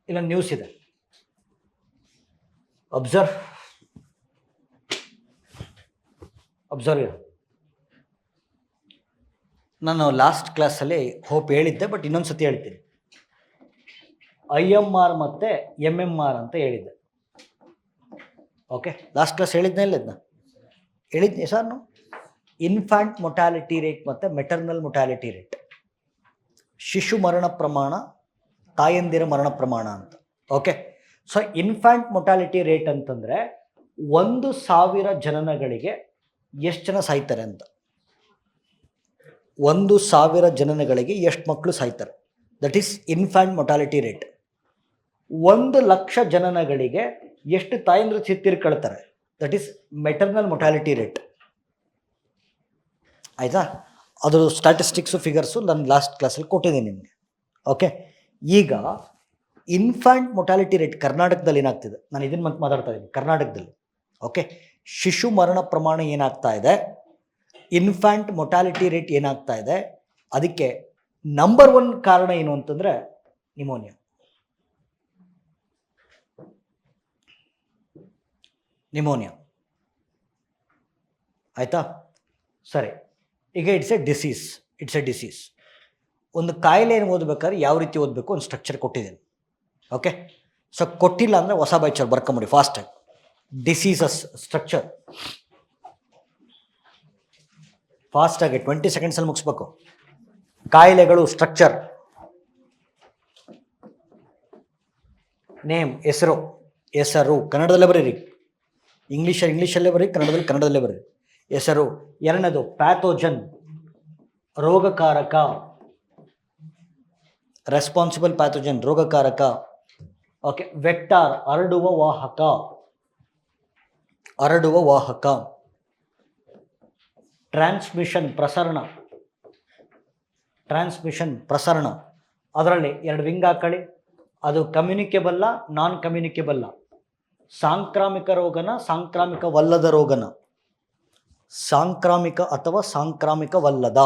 ಇಲ್ಲೊಂದು ನ್ಯೂಸ್ ಇದೆ, ಅಬ್ಸರ್ವ್ ಇರು. ನಾನು ಲಾಸ್ಟ್ ಕ್ಲಾಸಲ್ಲಿ ಹೋಪ್ ಹೇಳಿದ್ದೆ, ಬಟ್ ಇನ್ನೊಂದು ಸತಿ ಹೇಳ್ತೀನಿ. IMR ಮತ್ತು MMR ಅಂತ ಹೇಳಿದ್ದೆ. ಓಕೆ, ಲಾಸ್ಟ್ ಕ್ಲಾಸ್ ಹೇಳಿದ್ನೇ ಇಲ್ಲದನ್ನ ಹೇಳಿದ್ನಿ ಸರ್ ನಾವು. ಇನ್ಫ್ಯಾಂಟ್ ಮೊಟಾಲಿಟಿ ರೇಟ್ ಮತ್ತು ಮೆಟರ್ನಲ್ ಮೊಟಾಲಿಟಿ ರೇಟ್, ಶಿಶು ಮರಣ ಪ್ರಮಾಣ, ತಾಯಂದಿರ ಮರಣ ಪ್ರಮಾಣ ಅಂತ. Okay, so infant mortality rate ಅಂತಂದರೆ 1,000 ಜನನಗಳಿಗೆ ಎಷ್ಟು ಜನ ಸಾಯ್ತಾರೆ ಅಂತ. 1,000 ಜನನಗಳಿಗೆ ಎಷ್ಟು ಮಕ್ಕಳು ಸಾಯ್ತಾರೆ, that is infant mortality rate. 1,00,000 ಜನನಗಳಿಗೆ ಎಷ್ಟು ತಾಯಂದ್ರು ತೀರ್ಕೊಳ್ತಾರೆ, that is maternal mortality rate. ಆಯಿತಾ? ಅದು ಸ್ಟ್ಯಾಟಿಸ್ಟಿಕ್ಸು ಫಿಗರ್ಸು ನಾನು ಲಾಸ್ಟ್ ಕ್ಲಾಸಲ್ಲಿ ಕೊಟ್ಟಿದ್ದೀನಿ ನಿಮಗೆ. ಓಕೆ, ಈಗ ಇನ್ಫ್ಯಾಂಟ್ ಮೊಟಾಲಿಟಿ ರೇಟ್ ಕರ್ನಾಟಕದಲ್ಲಿ ಏನಾಗ್ತಿದೆ, ನಾನು ಇದನ್ನು ಮತ್ತೆ ಮಾತಾಡ್ತಾ ಇದ್ದೀನಿ ಕರ್ನಾಟಕದಲ್ಲಿ. ಓಕೆ, ಶಿಶು ಮರಣ ಪ್ರಮಾಣ ಏನಾಗ್ತಾ ಇದೆ, ಇನ್ಫ್ಯಾಂಟ್ ಮೊಟಾಲಿಟಿ ರೇಟ್ ಏನಾಗ್ತಾ ಇದೆ, ಅದಕ್ಕೆ ನಂಬರ್ 1 ಕಾರಣ ಏನು ಅಂತಂದರೆ ನಿಮೋನಿಯಾ. ಆಯಿತಾ? ಸರಿ, ಈಗ ಇಟ್ಸ್ ಎ ಡಿಸೀಸ್. ಒಂದು ಕಾಯಿಲೆಯನ್ನು ಓದಬೇಕಾದ್ರೆ ಯಾವ ರೀತಿ ಓದಬೇಕು ಒಂದು ಸ್ಟ್ರಕ್ಚರ್ ಕೊಟ್ಟಿದ್ದೀನಿ. ಓಕೆ, ಸೊ ಕೊಟ್ಟಿಲ್ಲ ಅಂದರೆ ಹೊಸ ಬೈಚರ್ ಬರ್ಕೊಂಬಿಡಿ ಫಾಸ್ಟಾಗಿ. ಡಿಸೀಸಸ್ ಸ್ಟ್ರಕ್ಚರ್ ಫಾಸ್ಟಾಗಿ 20 ಸೆಕೆಂಡ್ಸಲ್ಲಿ ಮುಗಿಸ್ಬೇಕು. ಕಾಯಿಲೆಗಳು ಸ್ಟ್ರಕ್ಚರ್, ನೇಮ್ ಹೆಸರು ಕನ್ನಡದಲ್ಲೇ ಬರೀರಿ, ಇಂಗ್ಲೀಷಲ್ಲೇ ಬರೀ, ಕನ್ನಡದಲ್ಲೇ ಬರೀರಿ. ಹೆಸರು. ಎರಡನೇದು ಪ್ಯಾಥೋಜನ್, ರೋಗಕಾರಕ, ರೆಸ್ಪಾನ್ಸಿಬಲ್ ಪ್ಯಾಥೋಜನ್, ರೋಗಕಾರಕ. ಓಕೆ, ವೆಕ್ಟಾರ್, ಹರಡುವ ವಾಹಕ. ಟ್ರಾನ್ಸ್ಮಿಷನ್, ಪ್ರಸರಣ. ಅದರಲ್ಲಿ 2 ವಿಂಗ್ ಹಾಕೊಳ್ಳಿ. ಅದು ಕಮ್ಯುನಿಕೇಬಲ್ಲ, ನಾನ್ ಕಮ್ಯುನಿಕೇಬಲ್ಲ, ಸಾಂಕ್ರಾಮಿಕ ರೋಗನ, ಸಾಂಕ್ರಾಮಿಕವಲ್ಲದ ರೋಗನ, ಸಾಂಕ್ರಾಮಿಕ ಅಥವಾ ಸಾಂಕ್ರಾಮಿಕವಲ್ಲದ.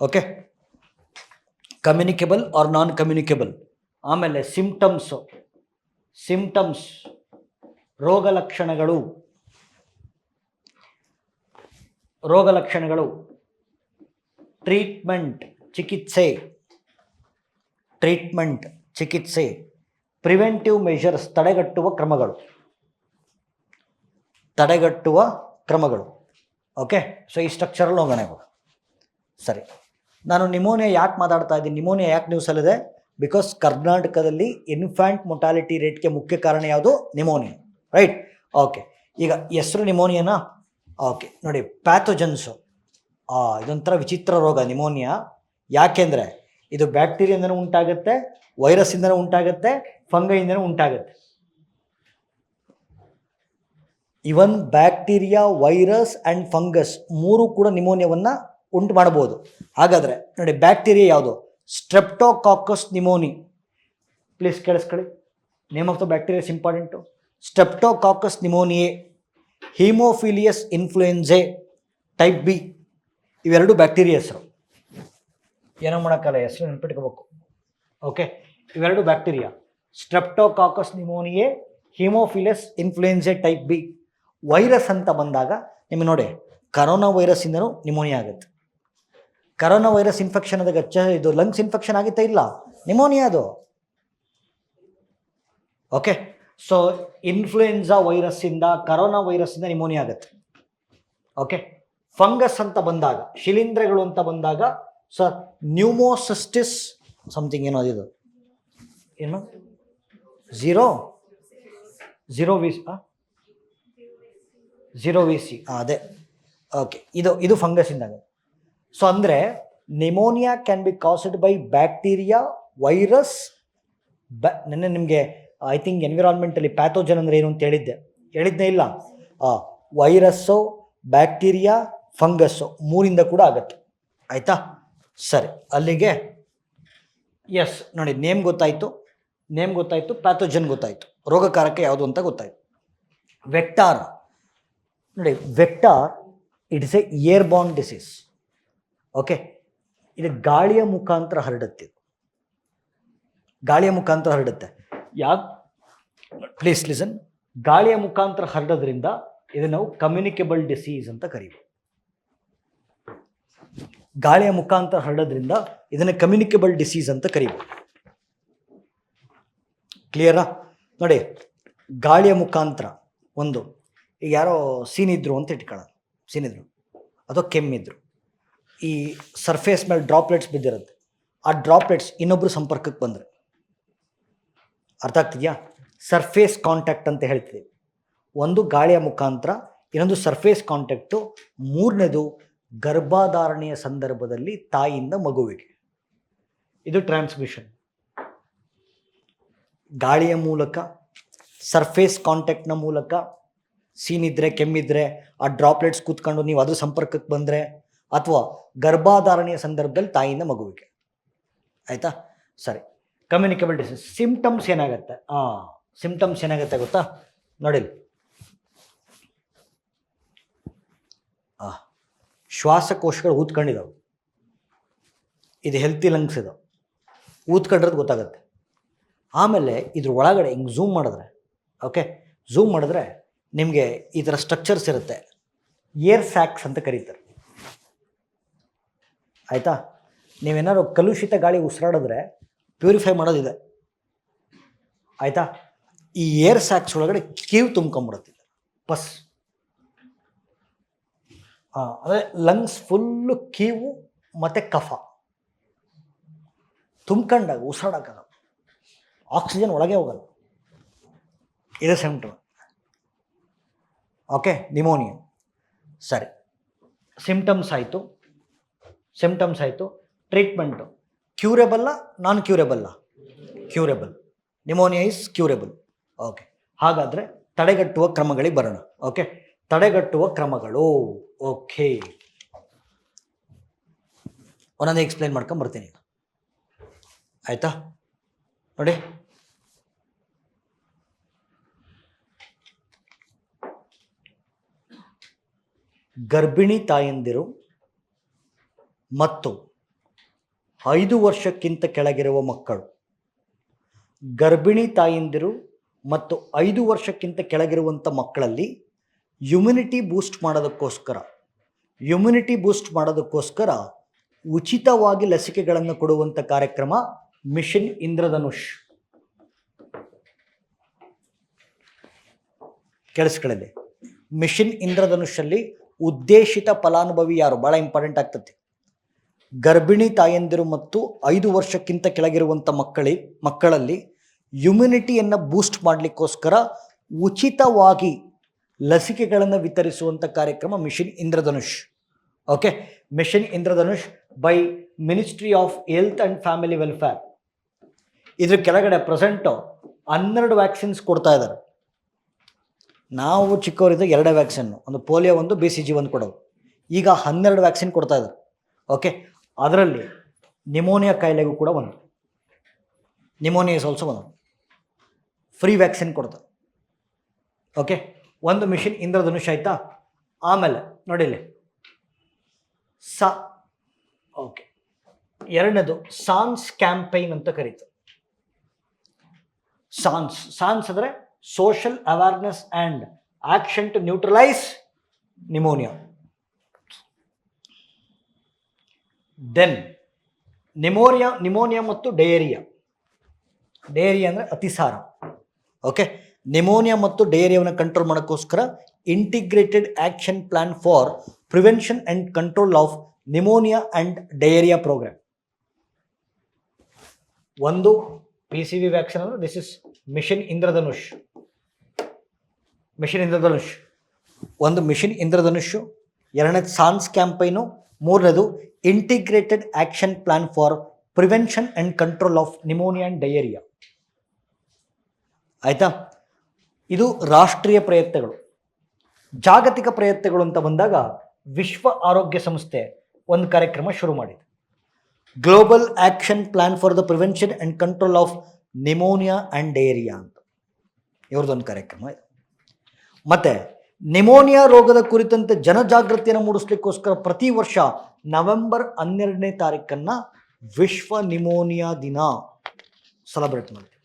Okay, communicable or non communicable. ಆಮೇಲೆ ಸಿಂಪ್ಟಮ್ಸ್, ರೋಗ ಲಕ್ಷಣಗಳು. ಟ್ರೀಟ್ಮೆಂಟ್, ಚಿಕಿತ್ಸೆ. ಪ್ರಿವೆಂಟಿವ್ ಮೆಷರ್ಸ್, ತಡೆಗಟ್ಟುವ ಕ್ರಮಗಳು. ಓಕೆ, ಸೊ ಈ ಸ್ಟ್ರಕ್ಚರಲ್ಲಿ ಹೋಗೋಣ ಇವಾಗ. ಸರಿ, ನಾನು ನಿಮೋನಿಯಾ ಯಾಕೆ ಮಾತಾಡ್ತಾ ಇದ್ದೀನಿ, ನಿಮೋನಿಯಾ ಯಾಕೆ ನ್ಯೂಸಲ್ಲಿದೆ, ಬಿಕಾಸ್ ಕರ್ನಾಟಕದಲ್ಲಿ ಇನ್ಫ್ಯಾಂಟ್ ಮೊಟಾಲಿಟಿ ರೇಟ್ಗೆ ಮುಖ್ಯ ಕಾರಣ ಯಾವುದು, ನಿಮೋನಿಯಾ. ರೈಟ್? ಓಕೆ, ಈಗ ಹೆಸರು ನಿಮೋನಿಯಾನಾ? ಓಕೆ, ನೋಡಿ ಪ್ಯಾಥೋಜನ್ಸು, ಇದೊಂಥರ ವಿಚಿತ್ರ ರೋಗ ನಿಮೋನಿಯಾ. ಯಾಕೆಂದರೆ ಇದು ಬ್ಯಾಕ್ಟೀರಿಯಾದಿಂದನೂ ಉಂಟಾಗುತ್ತೆ, ವೈರಸ್ಸಿಂದನೂ ಉಂಟಾಗುತ್ತೆ, ಫಂಗೈಯಿಂದನೂ ಉಂಟಾಗುತ್ತೆ. Even bacteria, virus and fungus 3 ಕೂಡ ನಿಮೋನಿಯಾವನ್ನು ಉಂಟು ಮಾಡಬಹುದು. ಹಾಗಾದರೆ ನೋಡಿ, ಬ್ಯಾಕ್ಟೀರಿಯಾ ಯಾವುದು, ಸ್ಟ್ರೆಪ್ಟೋಕಾಕಸ್ ನಿಮೋನಿ. ಪ್ಲೀಸ್ ಕೇಳಿಸ್ಕೊಳ್ಳಿ, name of the bacteria is important. Streptococcus pneumoniae, Haemophilus influenzae type B, ಇವೆರಡು ಬ್ಯಾಕ್ಟೀರಿಯಾ ಹೆಸರು. ಏನೋ ಮಾಡೋಕ್ಕಲ್ಲ, ಹೆಸರು ನೆನ್ಪಿಟ್ಕೋಬೇಕು. ಓಕೆ, ಇವೆರಡು bacteria, Streptococcus pneumoniae, Haemophilus influenzae type B. Virus ಅಂತ ಬಂದಾಗ ನಿಮಗೆ ನೋಡಿ, ಕರೋನಾ ವೈರಸ್ಸಿಂದನೂ ನಿಮೋನಿಯಾ ಆಗುತ್ತೆ. ಕರೋನಾ ವೈರಸ್ ಇನ್ಫೆಕ್ಷನ್ ಆದಾಗ ಇದು ಲಂಗ್ಸ್ ಇನ್ಫೆಕ್ಷನ್ ಆಗುತ್ತೆ, ಇಲ್ಲ ನಿಮೋನಿಯಾ ಅದು. ಓಕೆ, ಸೊ ಇನ್ಫ್ಲೂಯೆನ್ಸಾ ವೈರಸ್ಸಿಂದ, ಕರೋನಾ ವೈರಸ್ಸಿಂದ ನಿಮೋನಿಯಾ ಆಗುತ್ತೆ. ಓಕೆ, ಫಂಗಸ್ ಅಂತ ಬಂದಾಗ, ಶಿಲೀಂಧ್ರಗಳು ಅಂತ ಬಂದಾಗ, ಸೊ ನ್ಯೂಮೋಸಿಸ್ಟಿಸ್ ಸಮಥಿಂಗ್ ಏನೋ ಅದು, ಏನು ಝೀರೋ ವಿ ಸಿ ಅದೇ. ಓಕೆ, ಇದು ಫಂಗಸ್ಸಿಂದಾಗ. ಸೊ ಅಂದರೆ pneumonia can be caused by bacteria, virus. ನೆನ್ನೆ ನಿಮಗೆ ಐ ಥಿಂಕ್ ಎನ್ವಿರಾನ್ಮೆಂಟಲ್ಲಿ ಪ್ಯಾಥೋಜನ್ ಅಂದರೆ ಏನು ಅಂತ ಹೇಳಿದ್ದೇ ಇಲ್ಲ. ವೈರಸ್ಸು, ಬ್ಯಾಕ್ಟೀರಿಯಾ, ಫಂಗಸ್ಸು 3 ಕೂಡ ಆಗುತ್ತೆ. ಆಯಿತಾ? ಸರಿ, ಅಲ್ಲಿಗೆ ಎಸ್ ನೋಡಿ, ನೇಮ್ ಗೊತ್ತಾಯಿತು, ಪ್ಯಾಥೋಜನ್ ಗೊತ್ತಾಯಿತು, ರೋಗಕಾರಕ ಯಾವುದು ಅಂತ ಗೊತ್ತಾಯಿತು. ವೆಕ್ಟಾರ್ ನೋಡಿ, it is A airborne disease. Okay, ಇದು ಗಾಳಿಯ ಮುಖಾಂತರ ಹರಡುತ್ತೆ. ಗಾಳಿಯ ಮುಖಾಂತರ ಹರಡುತ್ತೆ. Please listen. ಗಾಳಿಯ ಮುಖಾಂತರ ಹರಡೋದ್ರಿಂದ ಇದನ್ನು ನಾವು ಕಮ್ಯುನಿಕೇಬಲ್ ಡಿಸೀಸ್ ಅಂತ ಕರೀತೀವಿ. ಗಾಳಿಯ ಮುಖಾಂತರ ಹರಡೋದ್ರಿಂದ ಇದನ್ನು ಕಮ್ಯುನಿಕೇಬಲ್ ಡಿಸೀಸ್ ಅಂತ ಕರೀತೀವಿ. ಕ್ಲಿಯರಾ? ನೋಡಿ, ಗಾಳಿಯ ಮುಖಾಂತರ ಒಂದು, ಈಗ ಯಾರೋ ಸೀನಿದ್ರು ಅಂತ ಇಟ್ಕೊಳ್ಳೋಣ, ಸೀನಿದ್ರು ಅಥವಾ ಕೆಮ್ಮಿದ್ರು, ಈ ಸರ್ಫೇಸ್ ಮೇಲೆ ಡ್ರಾಪ್ಲೆಟ್ಸ್ ಬಿದ್ದಿರುತ್ತೆ, ಆ ಡ್ರಾಪ್ಲೆಟ್ಸ್ ಇನ್ನೊಬ್ಬರು ಸಂಪರ್ಕಕ್ಕೆ ಬಂದರೆ, ಅರ್ಥ ಆಗ್ತಿದೆಯಾ? ಸರ್ಫೇಸ್ ಕಾಂಟ್ಯಾಕ್ಟ್ ಅಂತ ಹೇಳ್ತೀವಿ. ಒಂದು ಗಾಳಿಯ ಮುಖಾಂತರ, ಇನ್ನೊಂದು ಸರ್ಫೇಸ್ ಕಾಂಟ್ಯಾಕ್ಟು, ಮೂರನೇದು ಗರ್ಭಧಾರಣೆಯ ಸಂದರ್ಭದಲ್ಲಿ ತಾಯಿಯಿಂದ ಮಗುವಿಗೆ. ಇದು ಟ್ರಾನ್ಸ್ಮಿಷನ್. ಗಾಳಿಯ ಮೂಲಕ, ಸರ್ಫೇಸ್ ಕಾಂಟ್ಯಾಕ್ಟ್ನ ಮೂಲಕ, ಸೀನಿದ್ರೆ ಕೆಮ್ಮಿದ್ರೆ ಆ ಡ್ರಾಪ್ಲೆಟ್ಸ್ ಕೂತ್ಕೊಂಡು ನೀವು ಅದು ಸಂಪರ್ಕಕ್ಕೆ ಬಂದರೆ, ಅಥವಾ ಗರ್ಭಧಾರಣೆಯ ಸಂದರ್ಭದಲ್ಲಿ ತಾಯಿಯಿಂದ ಮಗುವಿಗೆ. ಆಯಿತಾ? ಸರಿ. ಕಮ್ಯುನಿಕೇಬಲ್ ಡಿಸೀಸ್ ಸಿಂಪ್ಟಮ್ಸ್ ಏನಾಗುತ್ತೆ? ಸಿಂಪ್ಟಮ್ಸ್ ಏನಾಗುತ್ತೆ ಗೊತ್ತಾ? ನೋಡಿ, ಶ್ವಾಸಕೋಶಗಳು ಊದ್ಕೊಂಡಿದ್ದಾವೆ, ಇದು ಹೆಲ್ತಿ ಲಂಗ್ಸ್ ಇದಾವೆ, ಊದ್ಕೊಂಡಿರೋದು ಗೊತ್ತಾಗುತ್ತೆ. ಆಮೇಲೆ ಇದ್ರ ಒಳಗಡೆ ಹಿಂಗೆ ಝೂಮ್ ಮಾಡಿದ್ರೆ, ಓಕೆ, ಝೂಮ್ ಮಾಡಿದ್ರೆ ನಿಮಗೆ ಈ ಥರ ಸ್ಟ್ರಕ್ಚರ್ಸ್ ಇರುತ್ತೆ, ಏರ್ ಸ್ಯಾಕ್ಸ್ ಅಂತ ಕರೀತಾರೆ. ಆಯಿತಾ? ನೀವೇನಾದ್ರು ಕಲುಷಿತ ಗಾಳಿ ಉಸಿರಾಡಿದ್ರೆ ಪ್ಯೂರಿಫೈ ಮಾಡೋದಿದೆ. ಆಯಿತಾ? ಈ ಏರ್ ಸ್ಯಾಕ್ಸ್ ಒಳಗಡೆ ಕೀವು ತುಂಬ್ಕೊಂಬಿಡುತ್ತೆ, ಪಸ್. ಅಂದರೆ ಲಂಗ್ಸ್ ಫುಲ್ಲು ಕೀವು ಮತ್ತು ಕಫ ತುಂಬ್ಕೊಂಡಾಗ ಉಸಿರಾಡೋಕ್ಕಾಗಲ್ಲ, ಆಕ್ಸಿಜನ್ ಒಳಗೆ ಹೋಗಲ್ಲ. ಇದು ಸಿಂಪ್ಟಮ್. Okay, pneumonia. ಸರಿ, ಸಿಂಪ್ಟಮ್ಸ್ ಆಯಿತು. ಟ್ರೀಟ್ಮೆಂಟು ಕ್ಯೂರೇಬಲ್ಲ, ನಾನ್ ಕ್ಯೂರೇಬಲ್ಲ? Curable. Pneumonia is curable. Okay, ಹಾಗಾದರೆ ತಡೆಗಟ್ಟುವ ಕ್ರಮಗಳಿಗೆ ಬರೋಣ. ಓಕೆ, ತಡೆಗಟ್ಟುವ ಕ್ರಮಗಳು. ಓಕೆ, ಒಂದೊಂದೇ ಎಕ್ಸ್ಪ್ಲೈನ್ ಮಾಡ್ಕೊಂಬರ್ತೀನಿ. ಆಯಿತಾ? ನೋಡಿ, ಗರ್ಭಿಣಿ ತಾಯಂದಿರು ಮತ್ತು 5 ವರ್ಷಕ್ಕಿಂತ ಕೆಳಗಿರುವ ಮಕ್ಕಳು, ಗರ್ಭಿಣಿ ತಾಯಂದಿರು ಮತ್ತು 5 ವರ್ಷಕ್ಕಿಂತ ಕೆಳಗಿರುವಂಥ ಮಕ್ಕಳಲ್ಲಿ ಇಮ್ಯುನಿಟಿ ಬೂಸ್ಟ್ ಮಾಡೋದಕ್ಕೋಸ್ಕರ ಉಚಿತವಾಗಿ ಲಸಿಕೆಗಳನ್ನು ಕೊಡುವಂಥ ಕಾರ್ಯಕ್ರಮ ಮಿಷನ್ ಇಂದ್ರಧನುಷ್. ಕೆಲಸಗಳಲ್ಲಿ ಮಿಷನ್ ಇಂದ್ರಧನುಷಲ್ಲಿ ಉದ್ದೇಶಿತ ಫಲಾನುಭವಿ ಯಾರು? ಭಾಳ ಇಂಪಾರ್ಟೆಂಟ್ ಆಗ್ತದೆ. ಗರ್ಭಿಣಿ ತಾಯಂದಿರು ಮತ್ತು 5 ವರ್ಷಕ್ಕಿಂತ ಕೆಳಗಿರುವಂಥ ಮಕ್ಕಳಲ್ಲಿ ಇಮ್ಯುನಿಟಿಯನ್ನು ಬೂಸ್ಟ್ ಮಾಡಲಿಕ್ಕೋಸ್ಕರ ಉಚಿತವಾಗಿ ಲಸಿಕೆಗಳನ್ನು ವಿತರಿಸುವಂಥ ಕಾರ್ಯಕ್ರಮ mission Indradhanush. Okay, mission Indradhanush by ministry of health and family welfare. ಇದ್ರ ಕೆಳಗಡೆ ಪ್ರೆಸೆಂಟು 12 ವ್ಯಾಕ್ಸಿನ್ಸ್ ಕೊಡ್ತಾ ಇದ್ದಾರೆ. ನಾವು ಚಿಕ್ಕವರಿದ್ದಾಗ 2 ವ್ಯಾಕ್ಸಿನ್ನು, ಒಂದು ಪೋಲಿಯೋ, ಒಂದು BCG ಒಂದು ಕೊಡೋದು. ಈಗ 12 ವ್ಯಾಕ್ಸಿನ್ ಕೊಡ್ತಾ ಇದ್ದಾರೆ. ಓಕೆ, ಅದರಲ್ಲಿ ನಿಮೋನಿಯಾ ಕಾಯಿಲೆಗೂ ಕೂಡ ಒಂದು, ನಿಮೋನಿಯಾ ಇಸ್ ಆಲ್ಸೋ ಒಂದು ಫ್ರೀ ವ್ಯಾಕ್ಸಿನ್ ಕೊಡ್ತಾರೆ. ಓಕೆ, ಒಂದು ಮಿಷನ್ ಇಂದ್ರಧನುಷ್ ಆಯಿತಾ. ಆಮೇಲೆ ನೋಡಿಲ್ಲಿ ಓಕೆ, ಎರಡನೇದು ಸಾನ್ಸ್ ಕ್ಯಾಂಪೈನ್ ಅಂತ ಕರೀತಾರೆ. ಸಾನ್ಸ್ ಅಂದರೆ social awareness and action to neutralise pneumonia. Then pneumonia ಮತ್ತು ಡಯೇರಿಯಾ ಅಂದರೆ ಅತಿಸಾರ. ಓಕೆ, ನಿಮೋನಿಯಾ ಮತ್ತು ಡಯೇರಿಯಾವನ್ನು ಕಂಟ್ರೋಲ್ ಮಾಡೋಕ್ಕೋಸ್ಕರ integrated action plan for prevention and control of pneumonia and diarrhoea programme. ಒಂದು PCV ವ್ಯಾಕ್ಸಿನ್ ಅಂದರೆ ದಿಸ್ ಇಸ್ ಮಿಷನ್ ಇಂದ್ರಧನುಷ್. ಒಂದು ಮಿಷನ್ ಇಂದ್ರಧನುಷ್, ಎರಡನೇದು ಸಾನ್ಸ್ ಕ್ಯಾಂಪೈನು, ಮೂರನೇದು integrated action plan for prevention and control of pneumonia and diarrhoea. ಆಯಿತಾ? ಇದು ರಾಷ್ಟ್ರೀಯ ಪ್ರಯತ್ನಗಳು. ಜಾಗತಿಕ ಪ್ರಯತ್ನಗಳು ಅಂತ ಬಂದಾಗ ವಿಶ್ವ ಆರೋಗ್ಯ ಸಂಸ್ಥೆ ಒಂದು ಕಾರ್ಯಕ್ರಮ ಶುರು ಮಾಡಿದೆ, global action plan for the prevention and control of pneumonia and diarrhoea ಅಂತ ಇವ್ರದ್ದೊಂದು ಕಾರ್ಯಕ್ರಮ ಇದೆ. ಮತ್ತು ನಿಮೋನಿಯಾ ರೋಗದ ಕುರಿತಂತೆ ಜನಜಾಗೃತಿಯನ್ನು ಮೂಡಿಸ್ಲಿಕ್ಕೋಸ್ಕರ ಪ್ರತಿ ವರ್ಷ ನವೆಂಬರ್ 12ನೇ ತಾರೀಕನ್ನು ವಿಶ್ವ ನಿಮೋನಿಯಾ ದಿನ ಸೆಲೆಬ್ರೇಟ್ ಮಾಡ್ತೀವಿ.